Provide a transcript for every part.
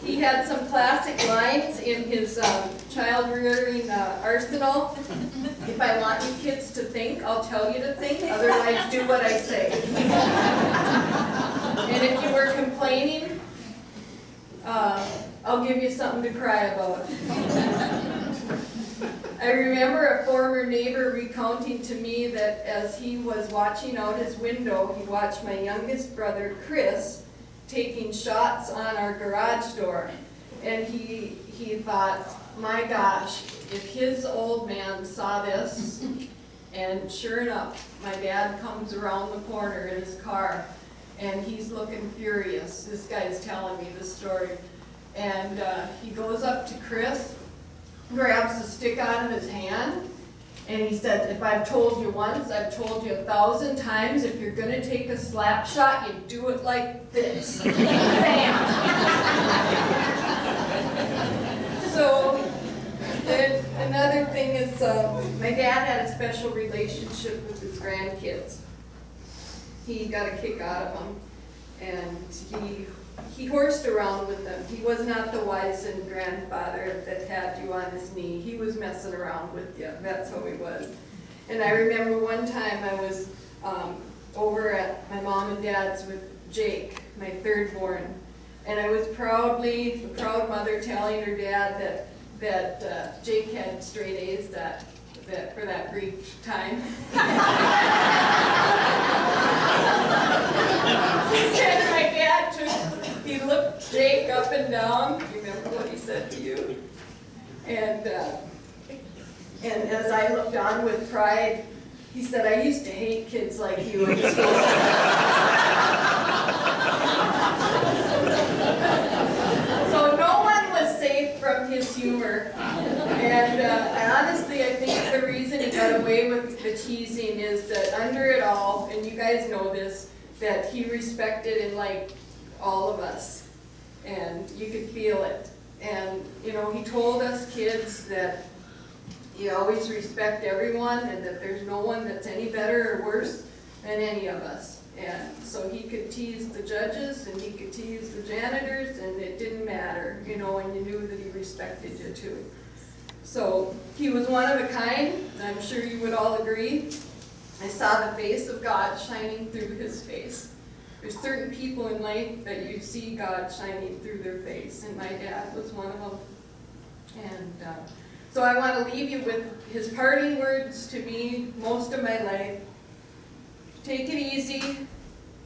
He had some classic lines in his child rearing arsenal. If I want you kids to think, I'll tell you to think, otherwise do what I say. And if you were complaining, I'll give you something to cry about. I remember a former neighbor recounting to me that as he was watching out his window, he watched my youngest brother, Chris, taking shots on our garage door. And he thought, my gosh, if his old man saw this, and sure enough, my dad comes around the corner in his car, and he's looking furious. This guy's telling me the story. And he goes up to Chris, grabs the stick out of his hand, and he said, if I've told you once, I've told you 1,000 times, if you're going to take a slap shot, you do it like this. Bam! So, another thing is, my dad had a special relationship with his grandkids. He got a kick out of them, and he horsed around with them. He was not the wizened grandfather that had you on his knee. He was messing around with you. That's how he was. And I remember one time I was over at my mom and dad's with Jake, my third born. And I was the proud mother telling her dad that Jake had straight A's that for that brief time. And my dad he looked Jake up and down. You remember what he said to you? And as I looked on with pride, he said, I used to hate kids like you in school. So no one was safe from his humor. And honestly, I think the reason he got away with the teasing is that under it all, and you guys know this, that he respected and liked all of us. And you could feel it. And, you know, he told us kids that you always respect everyone and that there's no one that's any better or worse than any of us. And so he could tease the judges and he could tease the janitors, and it didn't matter, you know, and you knew that he respected you too. So he was one of a kind, and I'm sure you would all agree. I saw the face of God shining through his face. There's certain people in life that you see God shining through their face, and my dad was one of them. And so I want to leave you with his parting words to me most of my life. Take it easy.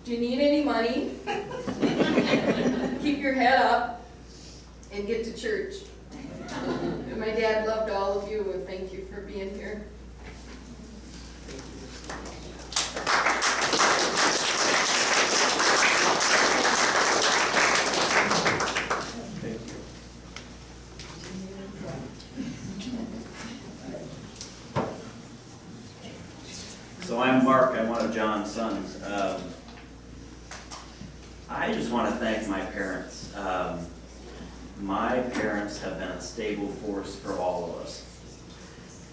Do you need any money? Keep your head up and get to church. And my dad loved all of you, and thank you for being here. So I'm Mark, I'm one of John's sons. I just want to thank my parents. My parents have been a stable force for all of us.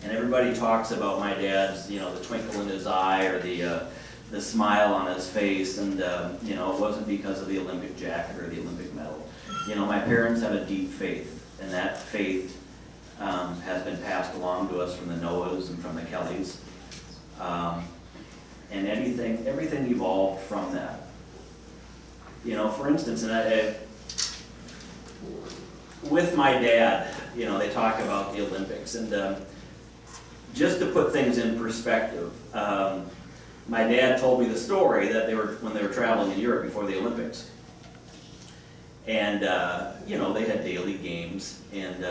And everybody talks about my dad's, you know, the twinkle in his eye or the smile on his face, and you know, it wasn't because of the Olympic jacket or the Olympic medal. You know, my parents have a deep faith, and that faith has been passed along to us from the Noahs and from the Kellys. And everything evolved from that. You know, for instance, with my dad, you know, they talk about the Olympics, and just to put things in perspective, my dad told me the story that when they were traveling in Europe before the Olympics, and you know, they had daily games, and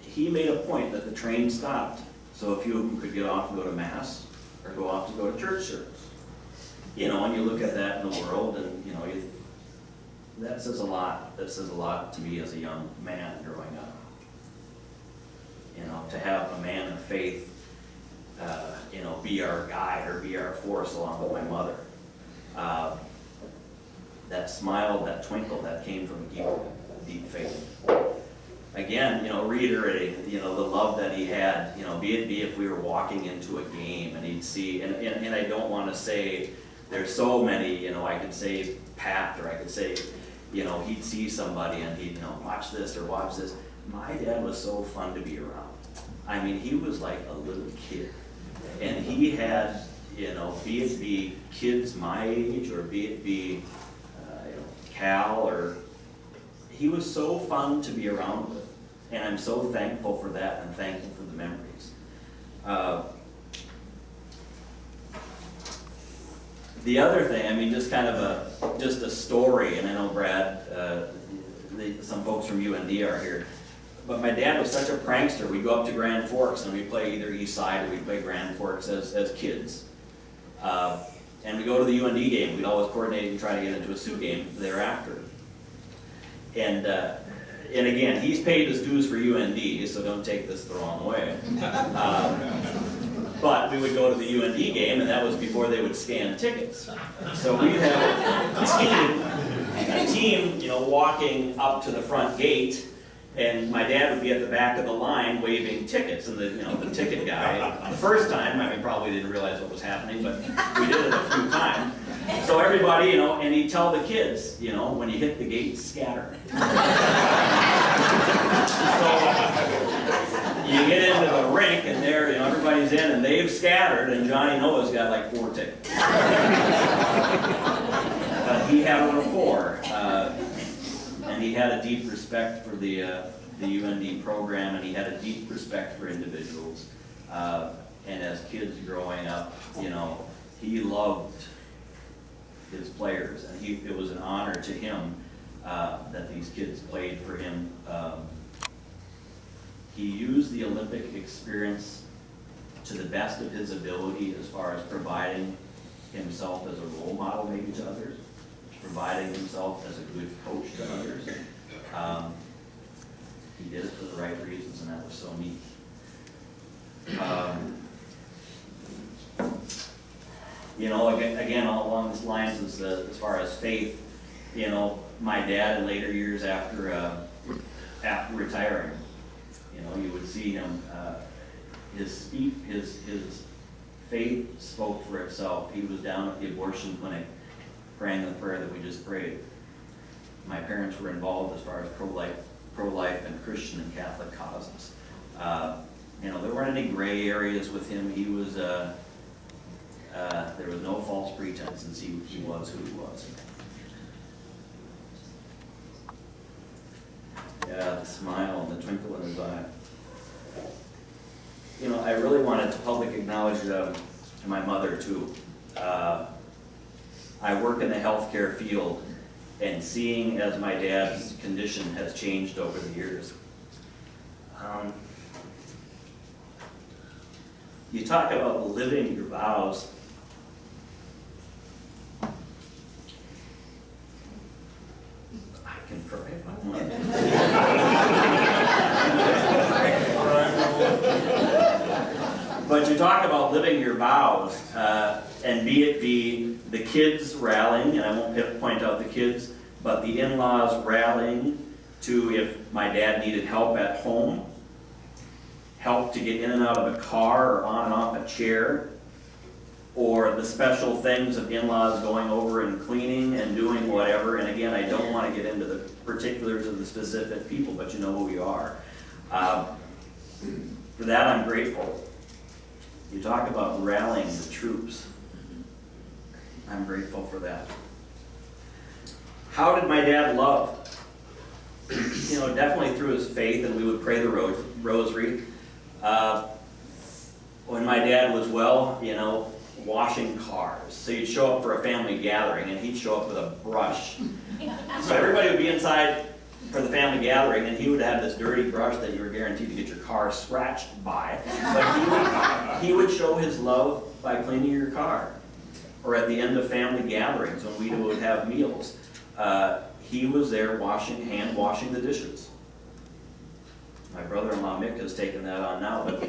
he made a point that the train stopped so a few of them could get off and go to mass, or go off to go to church service. You know, and you look at that in the world, and you know, that says a lot. That says a lot to me as a young man growing up. You know, to have a man of faith, you know, be our guide or be our force along with my mother. That smile, that twinkle, that came from deep faith. Again, you know, reiterating, you know, the love that he had, you know, be if we were walking into a game and he'd see, and I don't want to say there's so many, I could say Pat, or I could say, he'd see somebody and he'd, watch this or watch this. My dad was so fun to be around. I mean, he was like a little kid. And he had, be it be kids my age, or be it be, Cal, or, he was so fun to be around with. And I'm so thankful for that, and thankful for the memories. The other thing, just kind of just a story, and I know Brad, some folks from UND are here, but my dad was such a prankster. We'd go up to Grand Forks and we'd play either East Side or we'd play Grand Forks as kids. And we go to the UND game. We'd always coordinate and try to get into a Sioux game thereafter. And again, he's paid his dues for UND, so don't take this the wrong way. But we would go to the UND game, and that was before they would scan tickets. So we'd have a team, walking up to the front gate, and my dad would be at the back of the line waving tickets, and the ticket guy, the first time, probably didn't realize what was happening, but we did it a few times. So everybody, and he'd tell the kids, when you hit the gate, scatter. So you get into the rink, and there, everybody's in, and they've scattered, and Johnny Noah's got like 4 tickets. He had a rapport, and he had a deep respect for the UND program, and he had a deep respect for individuals. And as kids growing up, he loved his players, and it was an honor to him that these kids played for him. He used the Olympic experience to the best of his ability as far as providing himself as a role model maybe to others, providing himself as a good coach to others. He did it for the right reasons, and that was so neat. Again, all along these lines as far as faith, my dad in later years after retiring, you would see him, his faith spoke for itself. He was down at the abortion clinic praying the prayer that we just prayed. My parents were involved as far as pro-life and Christian and Catholic causes. There weren't any gray areas with him. He was, there was no false pretenses. He was who he was. Yeah, the smile and the twinkle in his eye. I really wanted to publicly acknowledge my mother too. I work in the healthcare field, and seeing as my dad's condition has changed over the years. You talk about living your vows. I can cry if I want. But you talk about living your vows, and be it be the kids rallying, and I won't point out the kids, but the in-laws rallying to if my dad needed help at home, help to get in and out of a car or on and off a chair, or the special things of in-laws going over and cleaning and doing whatever. And again, I don't want to get into the particulars of the specific people, but you know who we are. For that, I'm grateful. You talk about rallying the troops. I'm grateful for that. How did my dad love? Definitely through his faith, and we would pray the rosary. When my dad was well, washing cars. So you'd show up for a family gathering, and he'd show up with a brush. So everybody would be inside for the family gathering, and he would have this dirty brush that you were guaranteed to get your car scratched by. But he would show his love by cleaning your car. Or at the end of family gatherings, when we would have meals, he was there hand washing the dishes. My brother-in-law Mick has taken that on now, but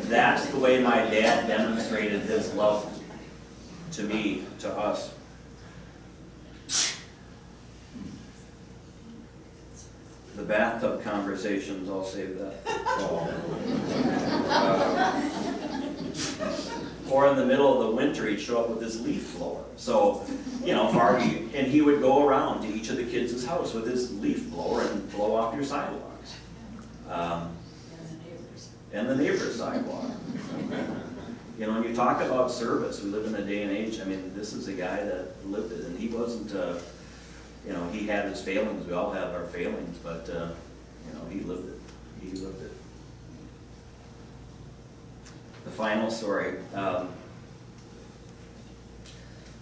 that's the way my dad demonstrated his love to me, to us. The bathtub conversations, I'll save that. Or in the middle of the winter, he'd show up with his leaf blower. So, you know, and he would go around to each of the kids' house with his leaf blower and blow off your sidewalks. And the neighbor's sidewalk. You know, when you talk about service, we live in a day and age, I mean, this is a guy that lived it, and he wasn't, you know, he had his failings, we all have our failings, but, you know, he lived it. He lived it. The final story,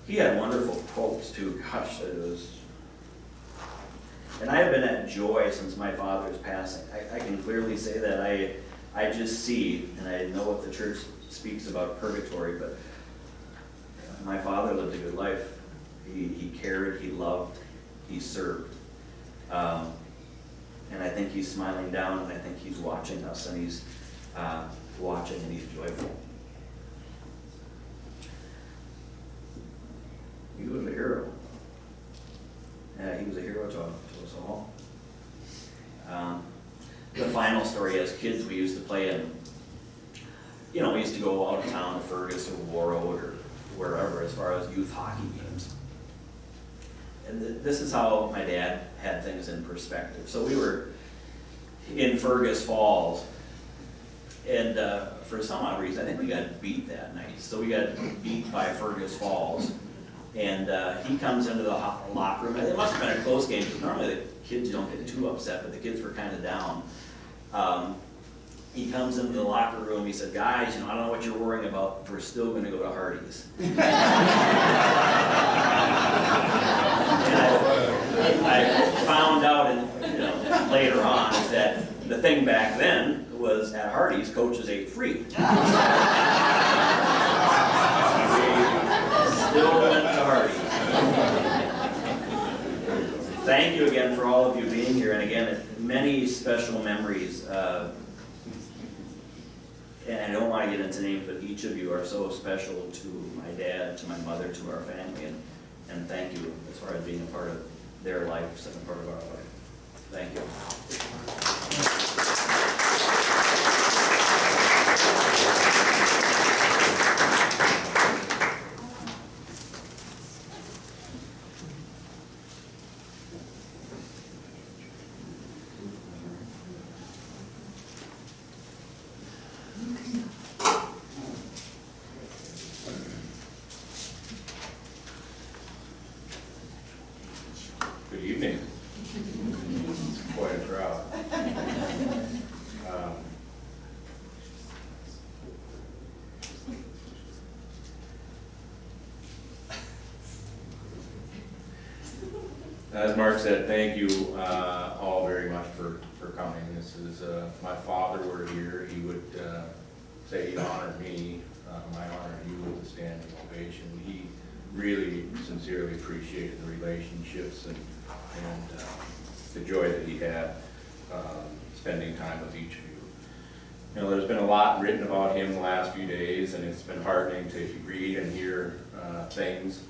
he had wonderful quotes too, gosh, it was, and I have been at joy since my father's passing. I can clearly say that I just see, and I know what the church speaks about purgatory, but my father lived a good life. He cared, he loved, he served. And I think he's smiling down, and I think he's watching us, and he's watching, and he's joyful. He was a hero. Yeah, he was a hero to us all. The final story, as kids, we used to play in, you know, we used to go out of town to Fergus or Warroad or wherever as far as youth hockey games. And this is how my dad had things in perspective. So we were in Fergus Falls, and for some odd reason, I think we got beat that night. So we got beat by Fergus Falls, and he comes into the locker room. It must have been a close game, because normally the kids don't get too upset, but the kids were kind of down. He comes into the locker room, he said, guys, you know, I don't know what you're worrying about, but we're still going to go to Hardee's. And I found out, you know, later on that the thing back then was at Hardee's, coaches ate free. We still went to Hardee's. Thank you again for all of you being here, and again, many special memories. And I don't want to get into names, but each of you are so special to my dad, to my mother, to our family, and thank you as far as being a part of their life and a part of our life. Thank you. Good evening. Quite a crowd. As Mark said, thank you all very much for coming. This is, if my father were here, he would say he honored me, I honor you with a standing ovation. He really sincerely appreciated the relationships and the joy that he had spending time with each of you. You know, there's been a lot written about him the last few days, and it's been heartening to read and hear things.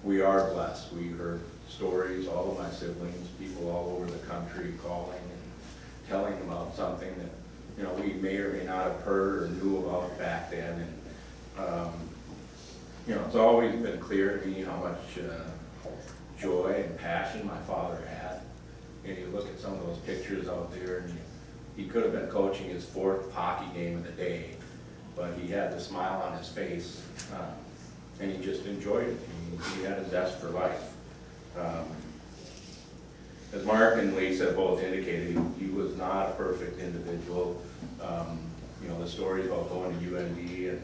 We are blessed. We heard stories, all of my siblings, people all over the country calling and telling about something that, you know, we may or may not have heard or knew about back then. And you know, it's always been clear to me how much joy and passion my father had. And you look at some of those pictures out there, and he could have been coaching his 4th hockey game of the day, but he had the smile on his face, and he just enjoyed it. He had a zest for life. As Mark and Lisa both indicated, he was not a perfect individual. You know, the stories about going to UND and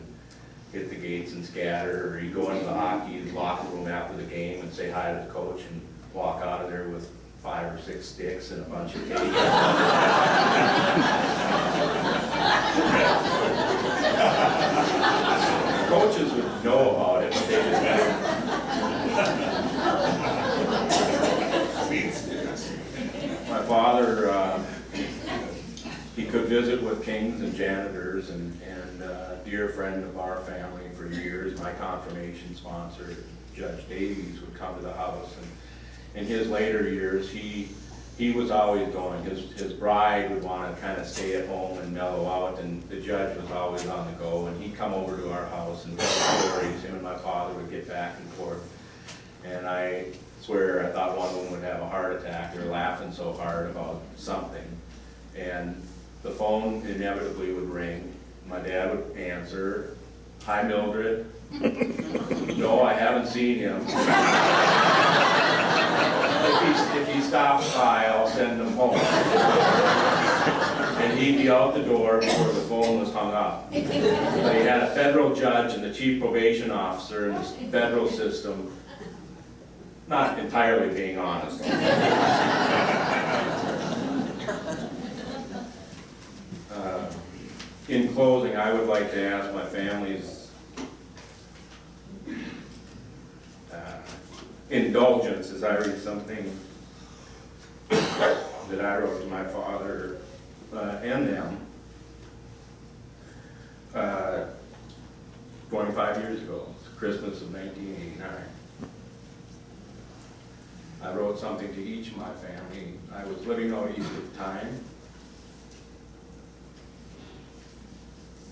hit the gates and scatter, or he'd go into the hockey locker room after the game and say hi to the coach and walk out of there with 5 or 6 sticks and a bunch of cake. Coaches would know about it, but they just my father, he could visit with kings and janitors, and a dear friend of our family for years, my confirmation sponsor, Judge Davies, would come to the house. And in his later years, he he was always going. His bride would want to kind of stay at home and mellow out, and the judge was always on the go, and he'd come over to our house and tell stories. Him and my father would get back and forth. And I swear, I thought one of them would have a heart attack. They were laughing so hard about something. And the phone inevitably would ring. My dad would answer, "Hi, Mildred." "No, I haven't seen him." If he stops by, I'll send him home. And he'd be out the door before the phone was hung up. But he had a federal judge and the chief probation officer in the federal system not entirely being honest. In closing, I would like to ask my family's indulgence as I read something that I wrote to my father and them 25 years ago, Christmas of 1989. I wrote something to each of my family. I was living out east at the time.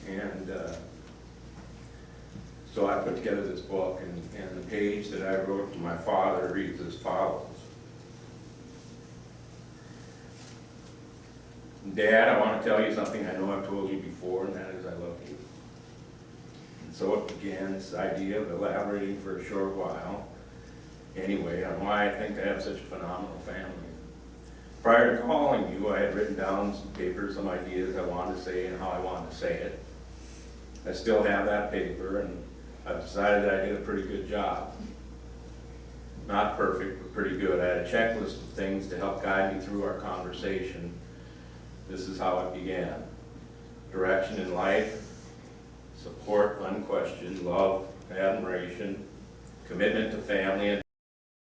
And so I put together this book, and the page that I wrote to my father reads as follows. "Dad, I want to tell you something I know I've told you before, and that is I love you." And so it began, this idea of elaborating for a short while, anyway, on why I think I have such a phenomenal family. Prior to calling you, I had written down some paper, some ideas I wanted to say and how I wanted to say it. I still have that paper, and I've decided I did a pretty good job. Not perfect, but pretty good. I had a checklist of things to help guide me through our conversation. This is how it began. Direction in life, support unquestioned, love, admiration, commitment to family, and